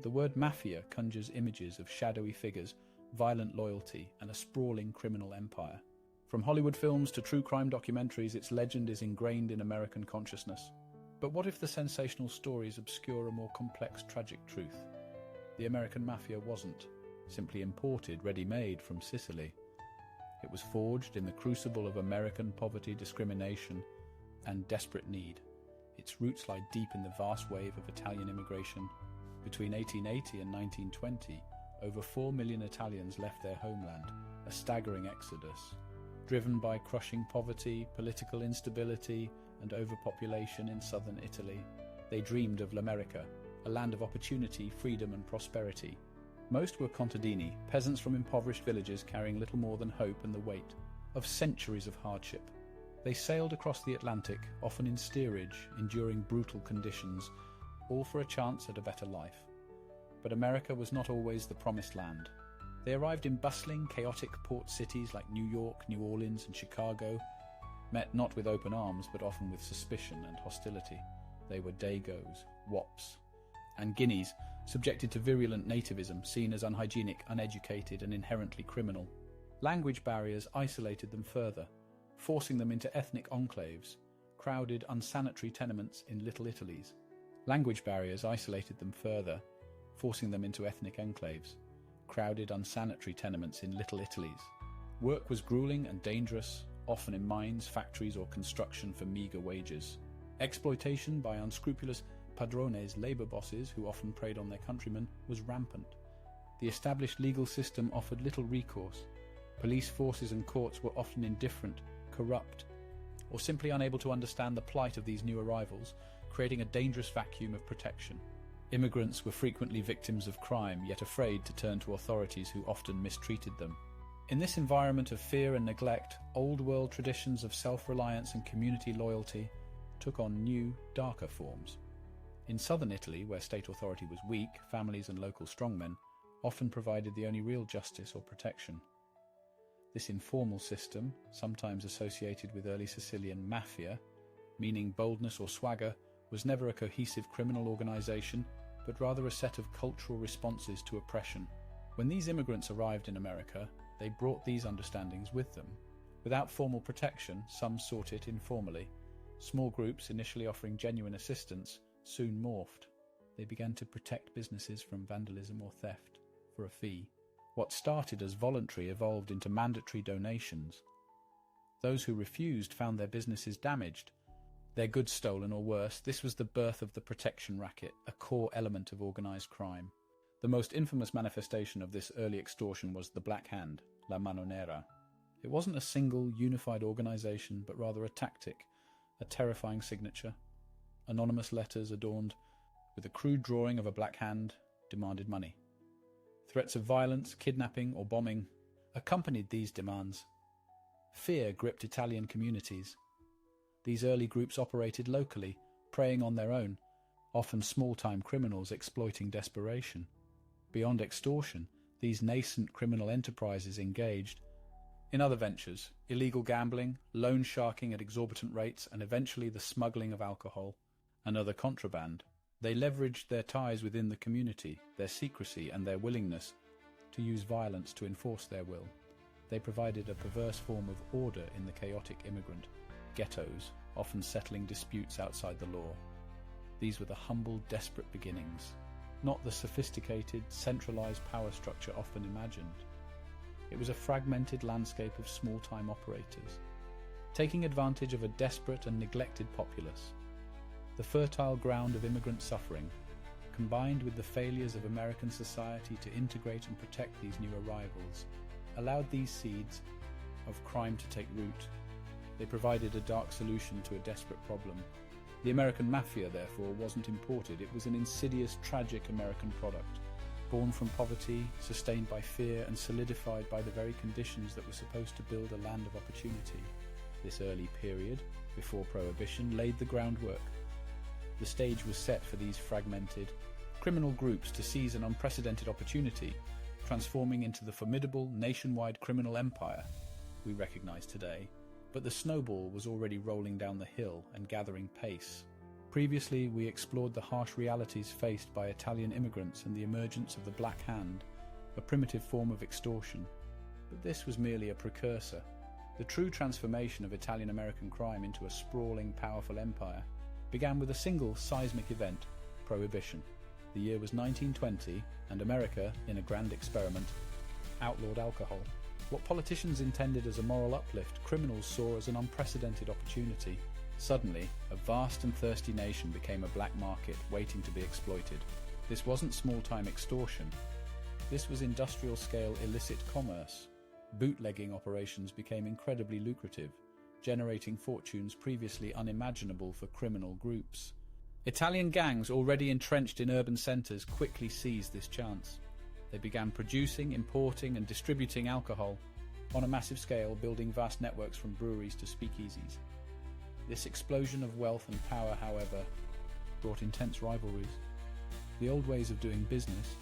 The word mafia conjures images of shadowy figures, violent loyalty, and a sprawling criminal empire. From Hollywood films to true crime documentaries, its legend is ingrained in American consciousness. But what if the sensational stories obscure a more complex, tragic truth? The American Mafia wasn't simply imported, ready-made from Sicily. It was forged in the crucible of American poverty, discrimination, and desperate need. Its roots lie deep in the vast wave of Italian immigration. Between 1880 and 1920, over 4 million Italians left their homeland, a staggering exodus. Driven by crushing poverty, political instability, and overpopulation in southern Italy, they dreamed of l'America, a land of opportunity, freedom, and prosperity. Most were contadini, peasants from impoverished villages carrying little more than hope and the weight of centuries of hardship. They sailed across the Atlantic, often in steerage, enduring brutal conditions, all for a chance at a better life. But America was not always the promised land. They arrived in bustling, chaotic port cities like New York, New Orleans, and Chicago, met not with open arms, but often with suspicion and hostility. They were Dagos, Wops, and Guineas, subjected to virulent nativism, seen as unhygienic, uneducated, and inherently criminal. Language barriers isolated them further, forcing them into ethnic enclaves, crowded, unsanitary tenements in Little Italies. Language barriers isolated them further, forcing them into ethnic enclaves, crowded, unsanitary tenements in Little Italies. Work was grueling and dangerous, often in mines, factories, or construction for meager wages. Exploitation by unscrupulous padrones, labor bosses who often preyed on their countrymen, was rampant. The established legal system offered little recourse. Police forces and courts were often indifferent, corrupt, or simply unable to understand the plight of these new arrivals, creating a dangerous vacuum of protection. Immigrants were frequently victims of crime, yet afraid to turn to authorities who often mistreated them. In this environment of fear and neglect, old-world traditions of self-reliance and community loyalty took on new, darker forms. In southern Italy, where state authority was weak, families and local strongmen often provided the only real justice or protection. This informal system, sometimes associated with early Sicilian mafia, meaning boldness or swagger, was never a cohesive criminal organization, but rather a set of cultural responses to oppression. When these immigrants arrived in America, they brought these understandings with them. Without formal protection, some sought it informally. Small groups, initially offering genuine assistance, soon morphed. They began to protect businesses from vandalism or theft for a fee. What started as voluntary evolved into mandatory donations. Those who refused found their businesses damaged, their goods stolen or worse. This was the birth of the protection racket, a core element of organized crime. The most infamous manifestation of this early extortion was the Black Hand, la mano nera. It wasn't a single, unified organization, but rather a tactic, a terrifying signature. Anonymous letters adorned with a crude drawing of a black hand demanded money. Threats of violence, kidnapping, or bombing accompanied these demands. Fear gripped Italian communities. These early groups operated locally, preying on their own, often small-time criminals exploiting desperation. Beyond extortion, these nascent criminal enterprises engaged in other ventures: illegal gambling, loan sharking at exorbitant rates, and eventually the smuggling of alcohol and other contraband. They leveraged their ties within the community, their secrecy, and their willingness to use violence to enforce their will. They provided a perverse form of order in the chaotic immigrant ghettos, often settling disputes outside the law. These were the humble, desperate beginnings, not the sophisticated, centralized power structure often imagined. It was a fragmented landscape of small-time operators, taking advantage of a desperate and neglected populace. The fertile ground of immigrant suffering, combined with the failures of American society to integrate and protect these new arrivals, allowed these seeds of crime to take root. They provided a dark solution to a desperate problem. The American Mafia, therefore, wasn't imported. It was an insidious, tragic American product, born from poverty, sustained by fear, and solidified by the very conditions that were supposed to build a land of opportunity. This early period, before Prohibition, laid the groundwork. The stage was set for these fragmented, criminal groups to seize an unprecedented opportunity, transforming into the formidable, nationwide criminal empire we recognize today. But the snowball was already rolling down the hill and gathering pace. Previously, we explored the harsh realities faced by Italian immigrants and the emergence of the Black Hand, a primitive form of extortion. But this was merely a precursor. The true transformation of Italian-American crime into a sprawling, powerful empire began with a single seismic event: Prohibition. The year was 1920, and America, in a grand experiment, outlawed alcohol. What politicians intended as a moral uplift, criminals saw as an unprecedented opportunity. Suddenly, a vast and thirsty nation became a black market waiting to be exploited. This wasn't small-time extortion. This was industrial-scale illicit commerce. Bootlegging operations became incredibly lucrative, generating fortunes previously unimaginable for criminal groups. Italian gangs already entrenched in urban centres quickly seized this chance. They began producing, importing and distributing alcohol on a massive scale, building vast networks from breweries to speakeasies. This explosion of wealth and power, however, brought intense rivalries. The old ways of doing business,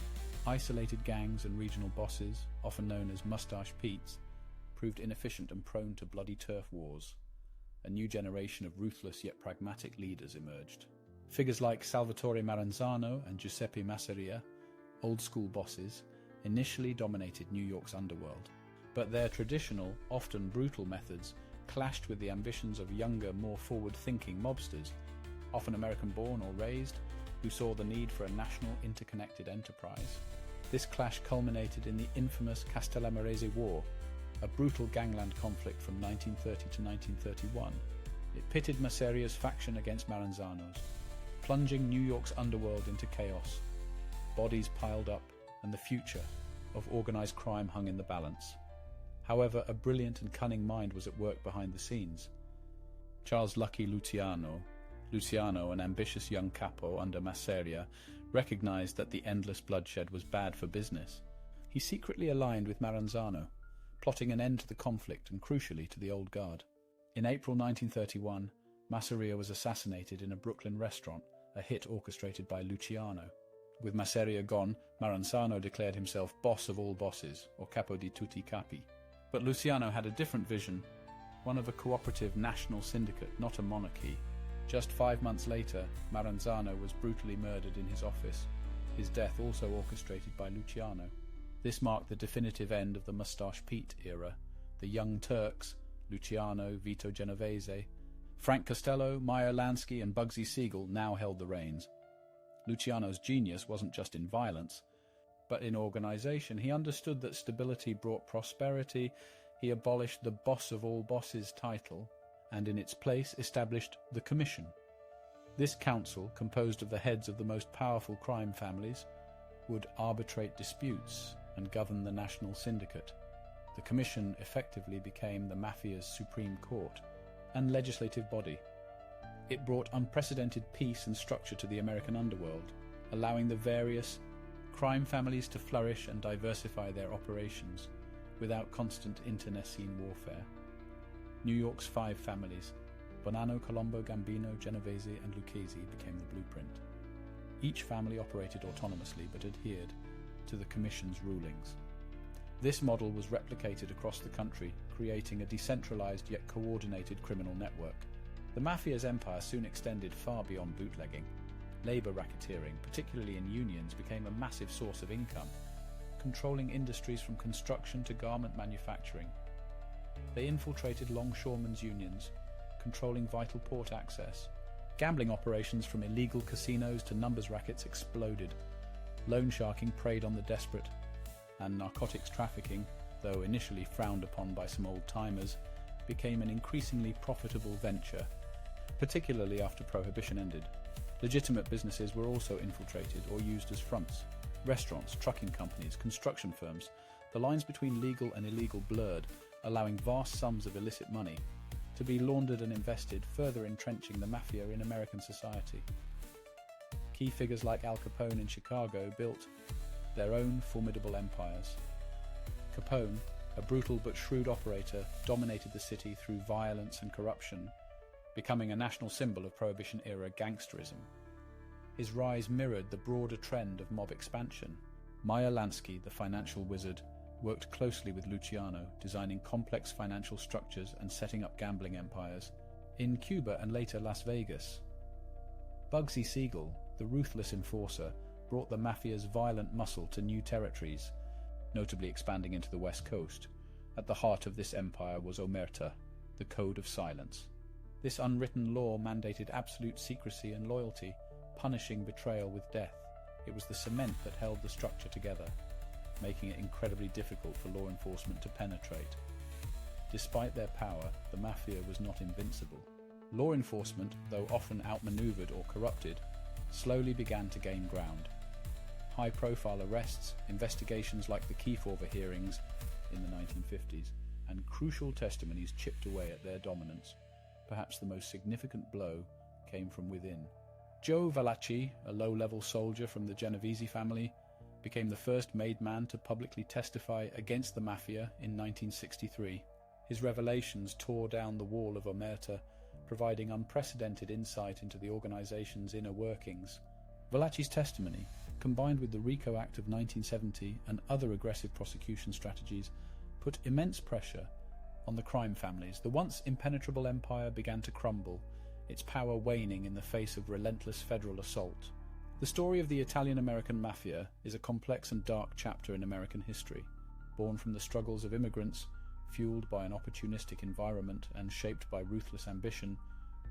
isolated gangs and regional bosses, often known as Mustache Petes, proved inefficient and prone to bloody turf wars. A new generation of ruthless yet pragmatic leaders emerged. Figures like Salvatore Maranzano and Giuseppe Masseria, old-school bosses, initially dominated New York's underworld. But their traditional, often brutal methods clashed with the ambitions of younger, more forward-thinking mobsters, often American-born or raised, who saw the need for a national interconnected enterprise. This clash culminated in the infamous Castellamarese War, a brutal gangland conflict from 1930 to 1931. It pitted Masseria's faction against Maranzano's, plunging New York's underworld into chaos. Bodies piled up, and the future of organized crime hung in the balance. However, a brilliant and cunning mind was at work behind the scenes. Charles Lucky Luciano, an ambitious young capo under Masseria, recognized that the endless bloodshed was bad for business. He secretly aligned with Maranzano, plotting an end to the conflict and, crucially, to the old guard. In April 1931, Masseria was assassinated in a Brooklyn restaurant, a hit orchestrated by Luciano. With Masseria gone, Maranzano declared himself boss of all bosses, or capo di tutti capi. But Luciano had a different vision, one of a cooperative national syndicate, not a monarchy. Just 5 months later, Maranzano was brutally murdered in his office, his death also orchestrated by Luciano. This marked the definitive end of the Mustache Pete era. The Young Turks, Luciano, Vito Genovese, Frank Costello, Meyer Lansky and Bugsy Siegel now held the reins. Luciano's genius wasn't just in violence, but in organization. He understood that stability brought prosperity. He abolished the boss of all bosses title, and in its place established the Commission. This council, composed of the heads of the most powerful crime families, would arbitrate disputes and govern the national syndicate. The Commission effectively became the Mafia's supreme court and legislative body. It brought unprecedented peace and structure to the American underworld, allowing the various crime families to flourish and diversify their operations without constant internecine warfare. New York's 5 families, Bonanno, Colombo, Gambino, Genovese and Lucchese, became the blueprint. Each family operated autonomously but adhered to the Commission's rulings. This model was replicated across the country, creating a decentralized yet coordinated criminal network. The Mafia's empire soon extended far beyond bootlegging. Labor racketeering, particularly in unions, became a massive source of income, controlling industries from construction to garment manufacturing. They infiltrated longshoremen's unions, controlling vital port access. Gambling operations from illegal casinos to numbers rackets exploded. Loan sharking preyed on the desperate, and narcotics trafficking, though initially frowned upon by some old-timers, became an increasingly profitable venture, particularly after Prohibition ended. Legitimate businesses were also infiltrated or used as fronts. Restaurants, trucking companies, construction firms. The lines between legal and illegal blurred, allowing vast sums of illicit money to be laundered and invested, further entrenching the Mafia in American society. Key figures like Al Capone in Chicago built their own formidable empires. Capone, a brutal but shrewd operator, dominated the city through violence and corruption, becoming a national symbol of Prohibition-era gangsterism. His rise mirrored the broader trend of mob expansion. Meyer Lansky, the financial wizard, worked closely with Luciano, designing complex financial structures and setting up gambling empires in Cuba and later Las Vegas. Bugsy Siegel, the ruthless enforcer, brought the Mafia's violent muscle to new territories, notably expanding into the West Coast. At the heart of this empire was Omerta, the Code of Silence. This unwritten law mandated absolute secrecy and loyalty, punishing betrayal with death. It was the cement that held the structure together, making it incredibly difficult for law enforcement to penetrate. Despite their power, the Mafia was not invincible. Law enforcement, though often outmaneuvered or corrupted, slowly began to gain ground. High-profile arrests, investigations like the Kefauver hearings in the 1950s, and crucial testimonies chipped away at their dominance. Perhaps the most significant blow came from within. Joe Valachi, a low-level soldier from the Genovese family, became the first made man to publicly testify against the Mafia in 1963. His revelations tore down the wall of Omerta, providing unprecedented insight into the organization's inner workings. Valachi's testimony, combined with the RICO Act of 1970 and other aggressive prosecution strategies, put immense pressure on the crime families. The once impenetrable empire began to crumble, its power waning in the face of relentless federal assault. The story of the Italian-American Mafia is a complex and dark chapter in American history. Born from the struggles of immigrants, fueled by an opportunistic environment and shaped by ruthless ambition,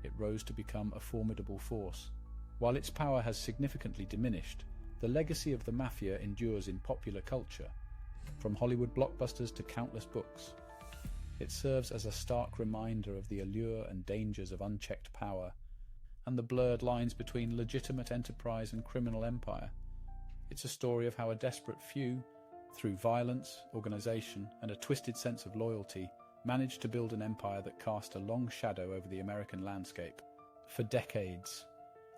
it rose to become a formidable force. While its power has significantly diminished, the legacy of the Mafia endures in popular culture, from Hollywood blockbusters to countless books. It serves as a stark reminder of the allure and dangers of unchecked power, and the blurred lines between legitimate enterprise and criminal empire. It's a story of how a desperate few, through violence, organization, and a twisted sense of loyalty, managed to build an empire that cast a long shadow over the American landscape for decades.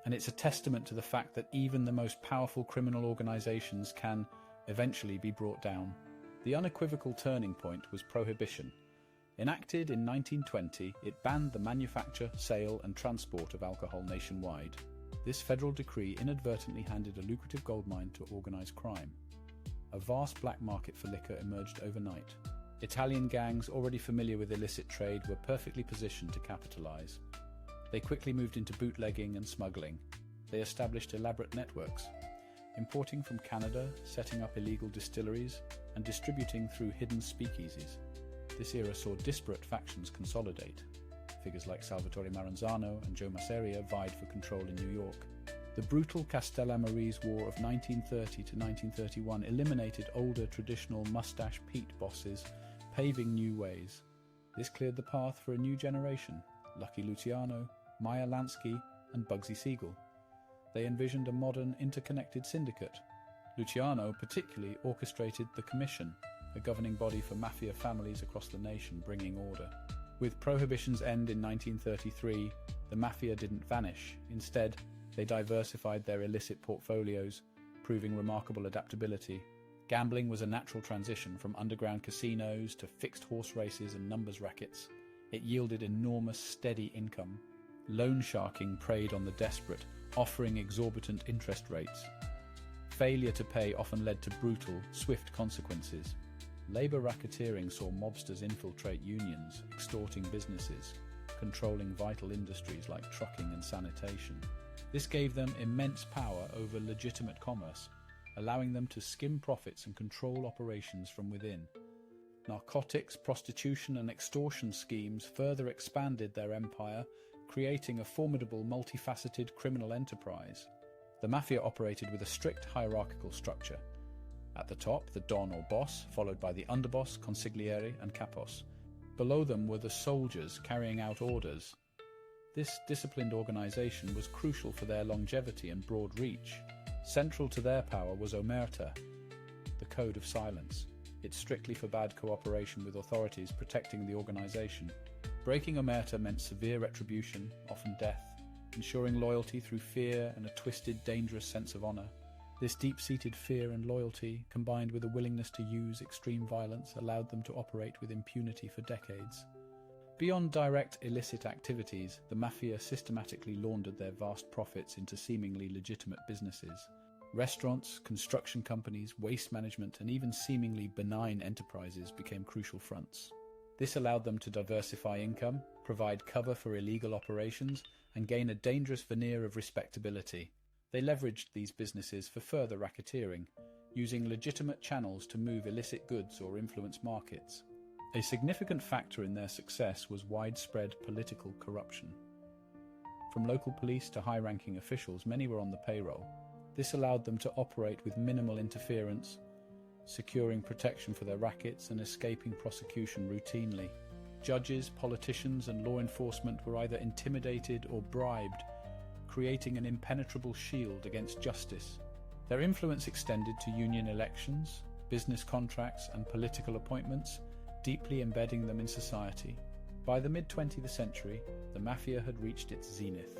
And it's a testament to the fact that even the most powerful criminal organizations can eventually be brought down. The unequivocal turning point was Prohibition. Enacted in 1920, it banned the manufacture, sale, and transport of alcohol nationwide. This federal decree inadvertently handed a lucrative goldmine to organized crime. A vast black market for liquor emerged overnight. Italian gangs already familiar with illicit trade were perfectly positioned to capitalize. They quickly moved into bootlegging and smuggling. They established elaborate networks, importing from Canada, setting up illegal distilleries, and distributing through hidden speakeasies. This era saw disparate factions consolidate. Figures like Salvatore Maranzano and Joe Masseria vied for control in New York. The brutal Castellamarese War of 1930 to 1931 eliminated older traditional mustache Pete bosses, paving new ways. This cleared the path for a new generation, Lucky Luciano, Meyer Lansky, and Bugsy Siegel. They envisioned a modern, interconnected syndicate. Luciano particularly orchestrated the Commission, a governing body for mafia families across the nation, bringing order. With Prohibition's end in 1933, the Mafia didn't vanish. Instead, they diversified their illicit portfolios, proving remarkable adaptability. Gambling was a natural transition from underground casinos to fixed horse races and numbers rackets. It yielded enormous, steady income. Loan sharking preyed on the desperate, offering exorbitant interest rates. Failure to pay often led to brutal, swift consequences. Labor racketeering saw mobsters infiltrate unions, extorting businesses, controlling vital industries like trucking and sanitation. This gave them immense power over legitimate commerce, allowing them to skim profits and control operations from within. Narcotics, prostitution, and extortion schemes further expanded their empire, creating a formidable, multifaceted criminal enterprise. The Mafia operated with a strict hierarchical structure. At the top, the Don or boss, followed by the underboss, consigliere, and capos. Below them were the soldiers carrying out orders. This disciplined organization was crucial for their longevity and broad reach. Central to their power was Omerta, the Code of Silence. It strictly forbade cooperation with authorities, protecting the organization. Breaking Omerta meant severe retribution, often death, ensuring loyalty through fear and a twisted, dangerous sense of honor. This deep-seated fear and loyalty, combined with a willingness to use extreme violence, allowed them to operate with impunity for decades. Beyond direct illicit activities, the Mafia systematically laundered their vast profits into seemingly legitimate businesses. Restaurants, construction companies, waste management, and even seemingly benign enterprises became crucial fronts. This allowed them to diversify income, provide cover for illegal operations, and gain a dangerous veneer of respectability. They leveraged these businesses for further racketeering, using legitimate channels to move illicit goods or influence markets. A significant factor in their success was widespread political corruption. From local police to high-ranking officials, many were on the payroll. This allowed them to operate with minimal interference, securing protection for their rackets and escaping prosecution routinely. Judges, politicians, and law enforcement were either intimidated or bribed, creating an impenetrable shield against justice. Their influence extended to union elections, business contracts, and political appointments, deeply embedding them in society. By the mid-20th century, the Mafia had reached its zenith.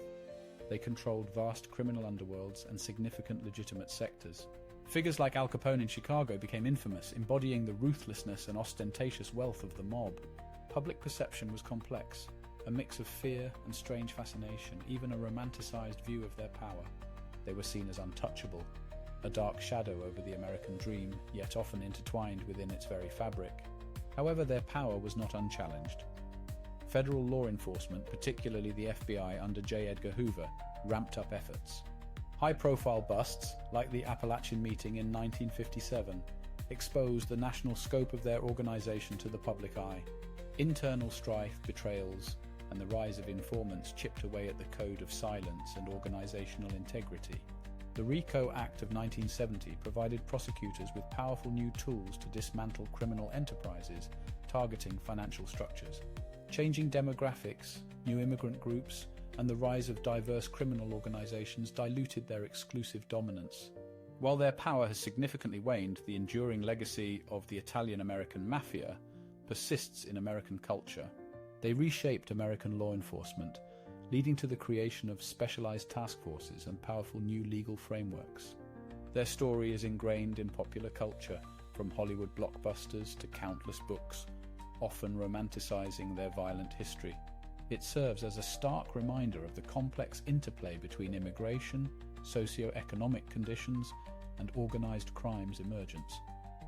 They controlled vast criminal underworlds and significant legitimate sectors. Figures like Al Capone in Chicago became infamous, embodying the ruthlessness and ostentatious wealth of the mob. Public perception was complex, a mix of fear and strange fascination, even a romanticized view of their power. They were seen as untouchable, a dark shadow over the American dream, yet often intertwined within its very fabric. However, their power was not unchallenged. Federal law enforcement, particularly the FBI under J. Edgar Hoover, ramped up efforts. High-profile busts, like the Appalachian Meeting in 1957, exposed the national scope of their organization to the public eye. Internal strife, betrayals, and the rise of informants chipped away at the code of silence and organizational integrity. The RICO Act of 1970 provided prosecutors with powerful new tools to dismantle criminal enterprises targeting financial structures. Changing demographics, new immigrant groups, and the rise of diverse criminal organizations diluted their exclusive dominance. While their power has significantly waned, the enduring legacy of the Italian-American Mafia persists in American culture. They reshaped American law enforcement, leading to the creation of specialized task forces and powerful new legal frameworks. Their story is ingrained in popular culture, from Hollywood blockbusters to countless books, often romanticizing their violent history. It serves as a stark reminder of the complex interplay between immigration, socio-economic conditions, and organized crime's emergence.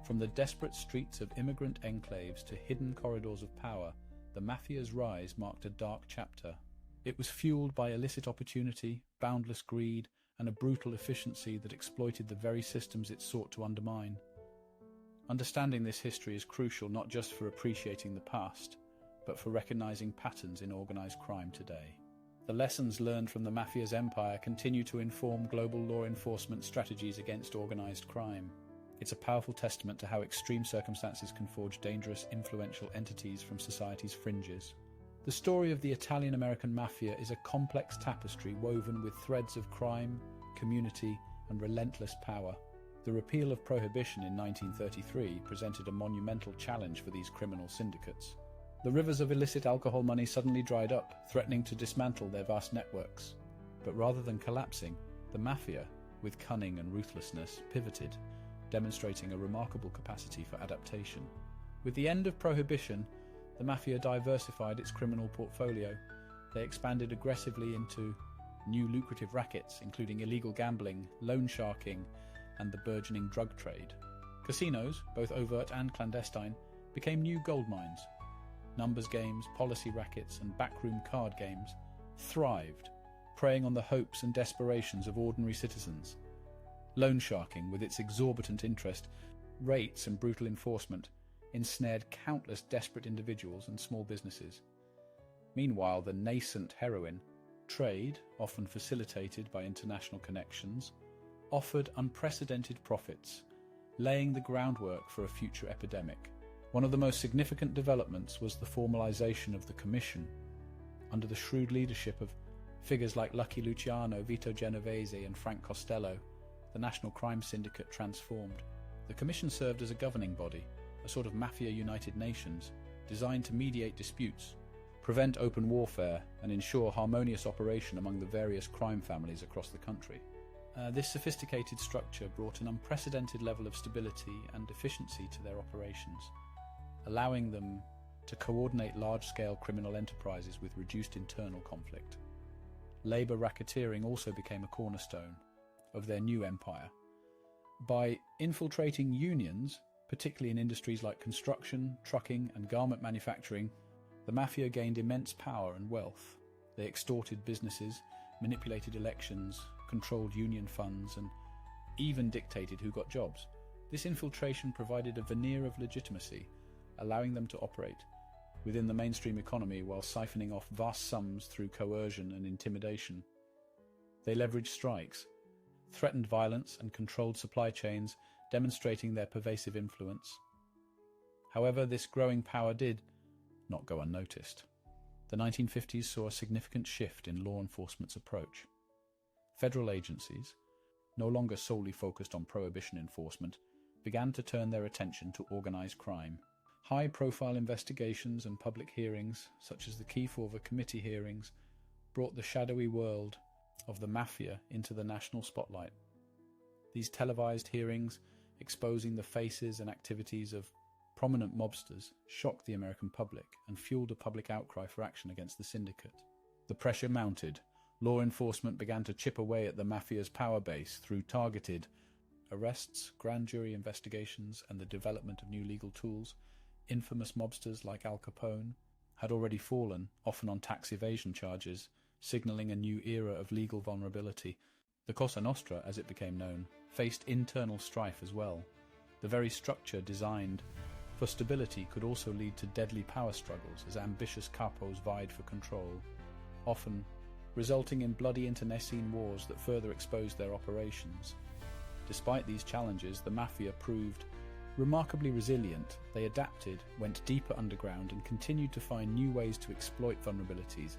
From the desperate streets of immigrant enclaves to hidden corridors of power, the Mafia's rise marked a dark chapter. It was fueled by illicit opportunity, boundless greed, and a brutal efficiency that exploited the very systems it sought to undermine. Understanding this history is crucial not just for appreciating the past, but for recognizing patterns in organized crime today. The lessons learned from the Mafia's empire continue to inform global law enforcement strategies against organized crime. It's a powerful testament to how extreme circumstances can forge dangerous, influential entities from society's fringes. The story of the Italian-American Mafia is a complex tapestry woven with threads of crime, community, and relentless power. The repeal of prohibition in 1933 presented a monumental challenge for these criminal syndicates. The rivers of illicit alcohol money suddenly dried up, threatening to dismantle their vast networks. But rather than collapsing, the Mafia, with cunning and ruthlessness, pivoted, demonstrating a remarkable capacity for adaptation. With the end of prohibition, the Mafia diversified its criminal portfolio. They expanded aggressively into new lucrative rackets, including illegal gambling, loan sharking, and the burgeoning drug trade. Casinos, both overt and clandestine, became new gold mines. Numbers games, policy rackets, and backroom card games thrived, preying on the hopes and desperations of ordinary citizens. Loan sharking, with its exorbitant interest rates and brutal enforcement, ensnared countless desperate individuals and small businesses. Meanwhile, the nascent heroin trade, often facilitated by international connections, offered unprecedented profits, laying the groundwork for a future epidemic. One of the most significant developments was the formalization of the Commission. Under the shrewd leadership of figures like Lucky Luciano, Vito Genovese, and Frank Costello, the National Crime Syndicate transformed. The Commission served as a governing body, a sort of Mafia United Nations, designed to mediate disputes, prevent open warfare, and ensure harmonious operation among the various crime families across the country. This sophisticated structure brought an unprecedented level of stability and efficiency to their operations, allowing them to coordinate large-scale criminal enterprises with reduced internal conflict. Labor racketeering also became a cornerstone of their new empire. By infiltrating unions, particularly in industries like construction, trucking, and garment manufacturing, the Mafia gained immense power and wealth. They extorted businesses, manipulated elections, controlled union funds, and even dictated who got jobs. This infiltration provided a veneer of legitimacy, allowing them to operate within the mainstream economy while siphoning off vast sums through coercion and intimidation. They leveraged strikes, threatened violence, and controlled supply chains, demonstrating their pervasive influence. However, this growing power did not go unnoticed. The 1950s saw a significant shift in law enforcement's approach. Federal agencies, no longer solely focused on prohibition enforcement, began to turn their attention to organized crime. High-profile investigations and public hearings, such as the Kefauver Committee hearings, brought the shadowy world of the Mafia into the national spotlight. These televised hearings, exposing the faces and activities of prominent mobsters, shocked the American public and fueled a public outcry for action against the syndicate. The pressure mounted. Law enforcement began to chip away at the Mafia's power base through targeted arrests, grand jury investigations, and the development of new legal tools. Infamous mobsters like Al Capone had already fallen, often on tax evasion charges, signalling a new era of legal vulnerability. The Cosa Nostra, as it became known, faced internal strife as well. The very structure designed for stability could also lead to deadly power struggles as ambitious capos vied for control, often resulting in bloody internecine wars that further exposed their operations. Despite these challenges, the Mafia proved remarkably resilient. They adapted, went deeper underground, and continued to find new ways to exploit vulnerabilities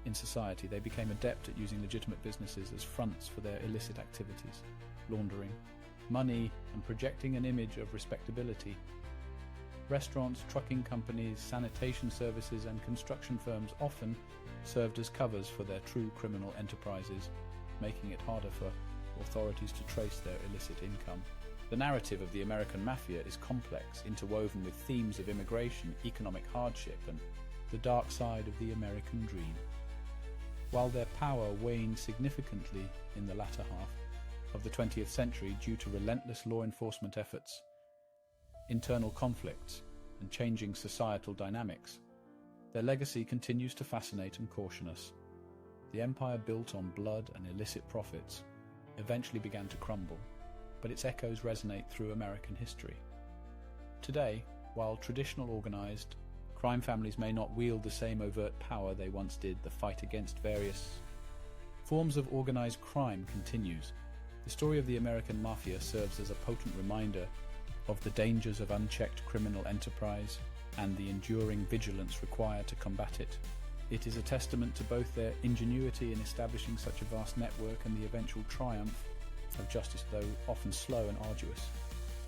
in society. They became adept at using legitimate businesses as fronts for their illicit activities, laundering money and projecting an image of respectability. Restaurants, trucking companies, sanitation services, and construction firms often served as covers for their true criminal enterprises, making it harder for authorities to trace their illicit income. The narrative of the American Mafia is complex, interwoven with themes of immigration, economic hardship, and the dark side of the American dream. While their power waned significantly in the latter half of the 20th century due to relentless law enforcement efforts, internal conflicts, and changing societal dynamics, their legacy continues to fascinate and caution us. The empire built on blood and illicit profits eventually began to crumble, but its echoes resonate through American history. Today, while traditional organized crime families may not wield the same overt power they once did, the fight against various forms of organized crime continues. The story of the American Mafia serves as a potent reminder of the dangers of unchecked criminal enterprise and the enduring vigilance required to combat it. It is a testament to both their ingenuity in establishing such a vast network and the eventual triumph of justice, though often slow and arduous.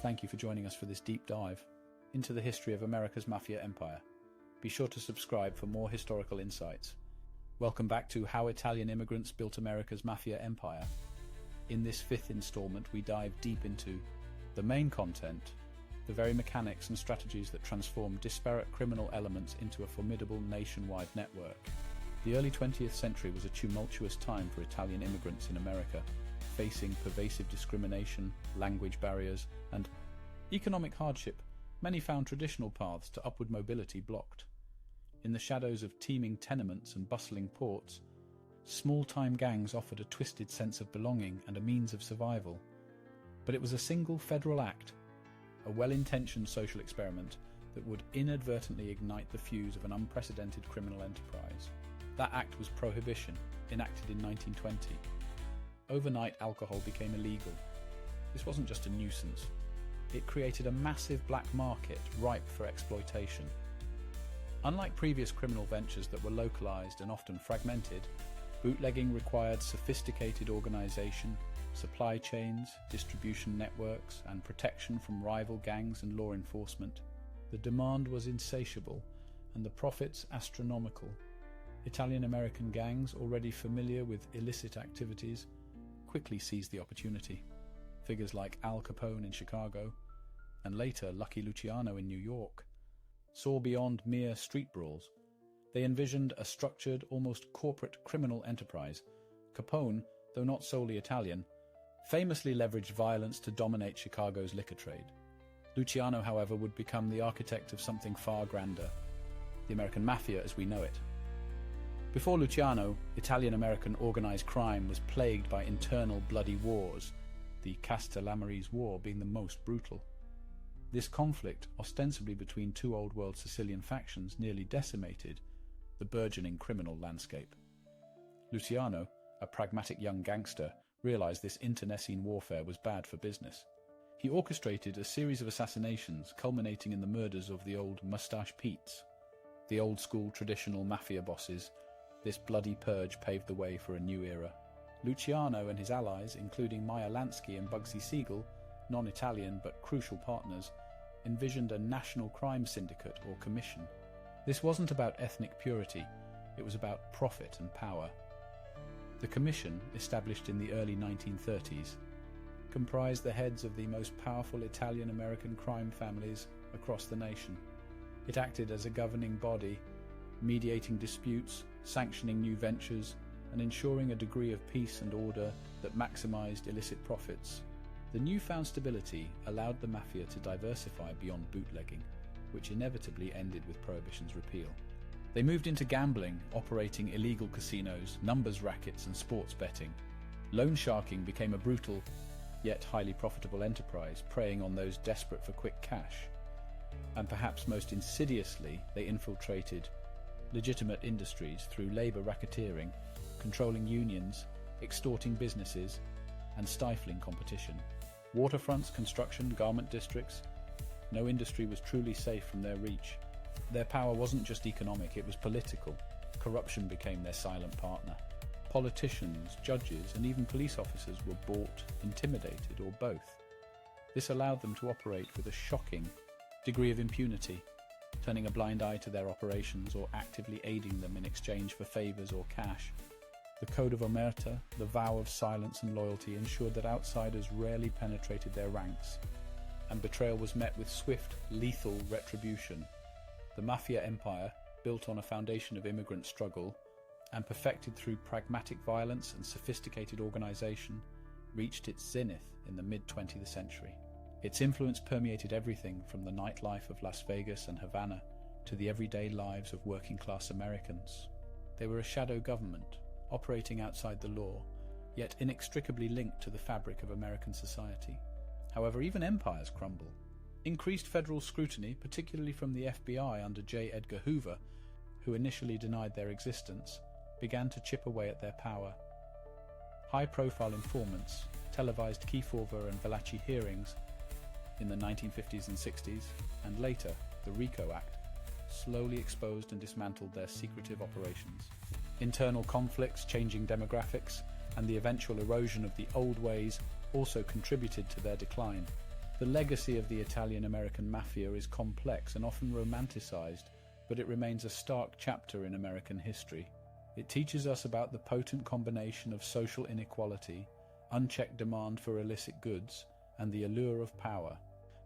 Thank you for joining us for this deep dive into the history of America's Mafia empire. Be sure to subscribe for more historical insights. Welcome back to How Italian Immigrants Built America's Mafia Empire. In this fifth installment, we dive deep into the main content, the very mechanics and strategies that transform disparate criminal elements into a formidable nationwide network. The early 20th century was a tumultuous time for Italian immigrants in America, facing pervasive discrimination, language barriers, and economic hardship. Many found traditional paths to upward mobility blocked. In the shadows of teeming tenements and bustling ports, small-time gangs offered a twisted sense of belonging and a means of survival. But it was a single federal act, a well-intentioned social experiment that would inadvertently ignite the fuse of an unprecedented criminal enterprise. That act was prohibition, enacted in 1920. Overnight, alcohol became illegal. This wasn't just a nuisance. It created a massive black market ripe for exploitation. Unlike previous criminal ventures that were localized and often fragmented, bootlegging required sophisticated organization, supply chains, distribution networks, and protection from rival gangs and law enforcement. The demand was insatiable, and the profits astronomical. Italian-American gangs, already familiar with illicit activities, quickly seized the opportunity. Figures like Al Capone in Chicago, and later Lucky Luciano in New York, saw beyond mere street brawls. They envisioned a structured, almost corporate criminal enterprise. Capone, though not solely Italian, famously leveraged violence to dominate Chicago's liquor trade. Luciano, however, would become the architect of something far grander, the American Mafia as we know it. Before Luciano, Italian-American organized crime was plagued by internal bloody wars, the Castellammarese War being the most brutal. This conflict, ostensibly between two Old World Sicilian factions, nearly decimated the burgeoning criminal landscape. Luciano, a pragmatic young gangster, realized this internecine warfare was bad for business. He orchestrated a series of assassinations, culminating in the murders of the old Mustache Petes, the old-school traditional mafia bosses. This bloody purge paved the way for a new era. Luciano and his allies, including Meyer Lansky and Bugsy Siegel, non-Italian but crucial partners, envisioned a national crime syndicate or commission. This wasn't about ethnic purity, it was about profit and power. The commission, established in the early 1930s, comprised the heads of the most powerful Italian-American crime families across the nation. It acted as a governing body, mediating disputes, sanctioning new ventures, and ensuring a degree of peace and order that maximized illicit profits. The newfound stability allowed the Mafia to diversify beyond bootlegging, which inevitably ended with Prohibition's repeal. They moved into gambling, operating illegal casinos, numbers rackets, and sports betting. Loan sharking became a brutal, yet highly profitable enterprise, preying on those desperate for quick cash. And perhaps most insidiously, they infiltrated legitimate industries through labor racketeering, controlling unions, extorting businesses, and stifling competition. Waterfronts, construction, garment districts, no industry was truly safe from their reach. Their power wasn't just economic, it was political. Corruption became their silent partner. Politicians, judges, and even police officers were bought, intimidated, or both. This allowed them to operate with a shocking degree of impunity, turning a blind eye to their operations or actively aiding them in exchange for favors or cash. The Code of Omerta, the vow of silence and loyalty, ensured that outsiders rarely penetrated their ranks, and betrayal was met with swift, lethal retribution. The Mafia empire, built on a foundation of immigrant struggle, and perfected through pragmatic violence and sophisticated organization, reached its zenith in the mid-20th century. Its influence permeated everything from the nightlife of Las Vegas and Havana to the everyday lives of working-class Americans. They were a shadow government, operating outside the law, yet inextricably linked to the fabric of American society. However, even empires crumble. Increased federal scrutiny, particularly from the FBI under J. Edgar Hoover, who initially denied their existence, began to chip away at their power. High-profile informants, televised Kefauver and Valachi hearings in the 1950s and 60s, and later the RICO Act, slowly exposed and dismantled their secretive operations. Internal conflicts, changing demographics, and the eventual erosion of the old ways also contributed to their decline. The legacy of the Italian-American Mafia is complex and often romanticized, but it remains a stark chapter in American history. It teaches us about the potent combination of social inequality, unchecked demand for illicit goods, and the allure of power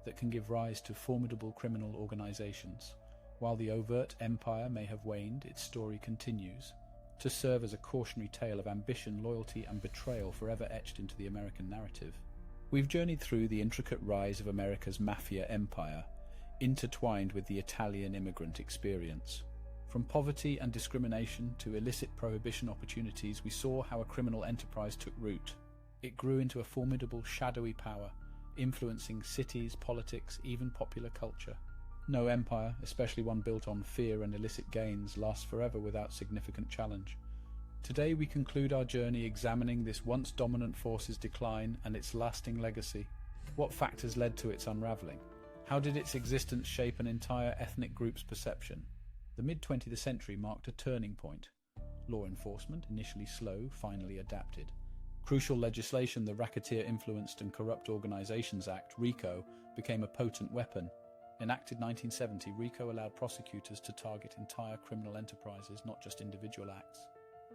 that can give rise to formidable criminal organizations. While the overt empire may have waned, its story continues to serve as a cautionary tale of ambition, loyalty, and betrayal forever etched into the American narrative. We've journeyed through the intricate rise of America's Mafia empire, intertwined with the Italian immigrant experience. From poverty and discrimination to illicit prohibition opportunities, we saw how a criminal enterprise took root. It grew into a formidable, shadowy power, influencing cities, politics, even popular culture. No empire, especially one built on fear and illicit gains, lasts forever without significant challenge. Today we conclude our journey examining this once dominant force's decline and its lasting legacy. What factors led to its unravelling? How did its existence shape an entire ethnic group's perception? The mid-20th century marked a turning point. Law enforcement, initially slow, finally adapted. Crucial legislation, the Racketeer-Influenced and Corrupt Organizations Act, RICO, became a potent weapon. Enacted 1970, RICO allowed prosecutors to target entire criminal enterprises, not just individual acts.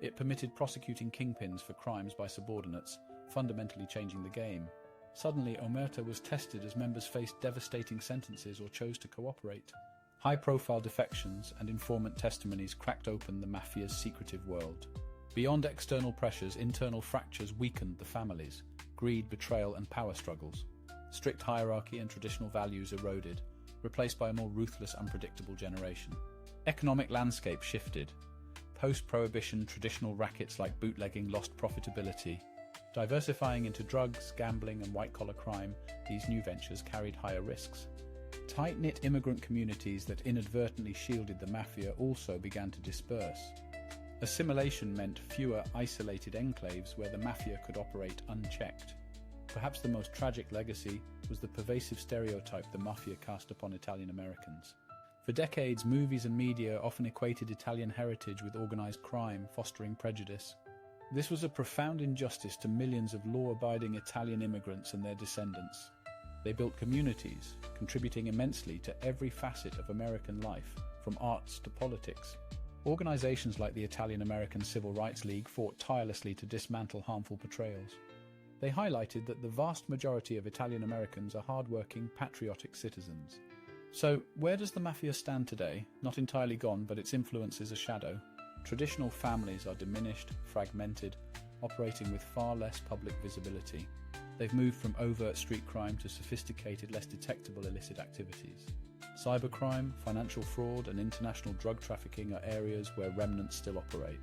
It permitted prosecuting kingpins for crimes by subordinates, fundamentally changing the game. Suddenly, Omerta was tested as members faced devastating sentences or chose to cooperate. High-profile defections and informant testimonies cracked open the Mafia's secretive world. Beyond external pressures, internal fractures weakened the families. Greed, betrayal, and power struggles. Strict hierarchy and traditional values eroded, replaced by a more ruthless, unpredictable generation. Economic landscape shifted. post-prohibition traditional rackets like bootlegging lost profitability. Diversifying into drugs, gambling, and white-collar crime, these new ventures carried higher risks. Tight-knit immigrant communities that inadvertently shielded the mafia also began to disperse. Assimilation meant fewer isolated enclaves where the mafia could operate unchecked. Perhaps the most tragic legacy was the pervasive stereotype the mafia cast upon Italian Americans. For decades, movies and media often equated Italian heritage with organized crime, fostering prejudice. This was a profound injustice to millions of law-abiding Italian immigrants and their descendants. They built communities, contributing immensely to every facet of American life, from arts to politics. Organizations like the Italian American Civil Rights League fought tirelessly to dismantle harmful portrayals. They highlighted that the vast majority of Italian Americans are hardworking, patriotic citizens. So, where does the mafia stand today? Not entirely gone, but its influence is a shadow. Traditional families are diminished, fragmented, operating with far less public visibility. They've moved from overt street crime to sophisticated, less detectable illicit activities. Cybercrime, financial fraud, and international drug trafficking are areas where remnants still operate.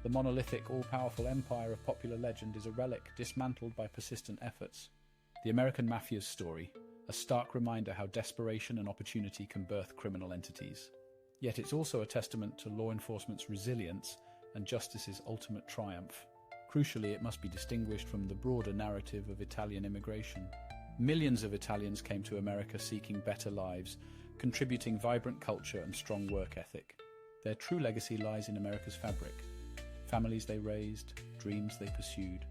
The monolithic, all-powerful empire of popular legend is a relic dismantled by persistent efforts. The American Mafia's story, a stark reminder how desperation and opportunity can birth criminal entities. Yet it's also a testament to law enforcement's resilience and justice's ultimate triumph. Crucially, it must be distinguished from the broader narrative of Italian immigration. Millions of Italians came to America seeking better lives, contributing vibrant culture and strong work ethic. Their true legacy lies in America's fabric. Families they raised, dreams they pursued.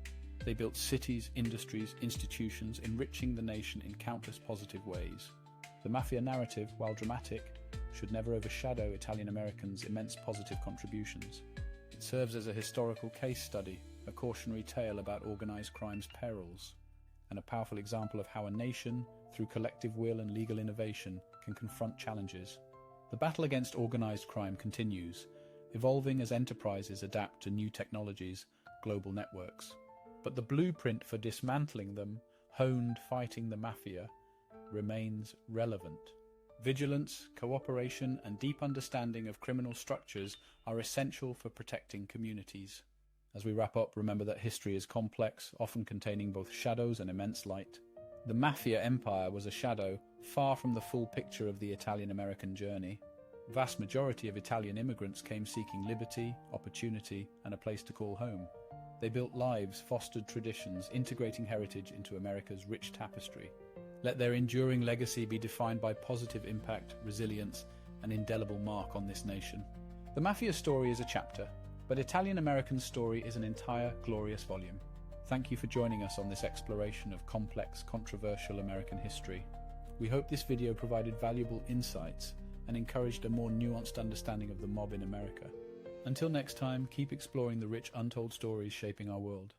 They built cities, industries, institutions, enriching the nation in countless positive ways. The Mafia narrative, while dramatic, should never overshadow Italian Americans' immense positive contributions. It serves as a historical case study, a cautionary tale about organized crime's perils, and a powerful example of how a nation, through collective will and legal innovation, can confront challenges. The battle against organized crime continues, evolving as enterprises adapt to new technologies, global networks. But the blueprint for dismantling them, honed fighting the mafia, remains relevant. Vigilance, cooperation, and deep understanding of criminal structures are essential for protecting communities. As we wrap up, remember that history is complex, often containing both shadows and immense light. The Mafia empire was a shadow, far from the full picture of the Italian-American journey. The vast majority of Italian immigrants came seeking liberty, opportunity, and a place to call home. They built lives, fostered traditions, integrating heritage into America's rich tapestry. Let their enduring legacy be defined by positive impact, resilience, and indelible mark on this nation. The Mafia story is a chapter, but Italian-American's story is an entire glorious volume. Thank you for joining us on this exploration of complex, controversial American history. We hope this video provided valuable insights and encouraged a more nuanced understanding of the mob in America. Until next time, keep exploring the rich untold stories shaping our world.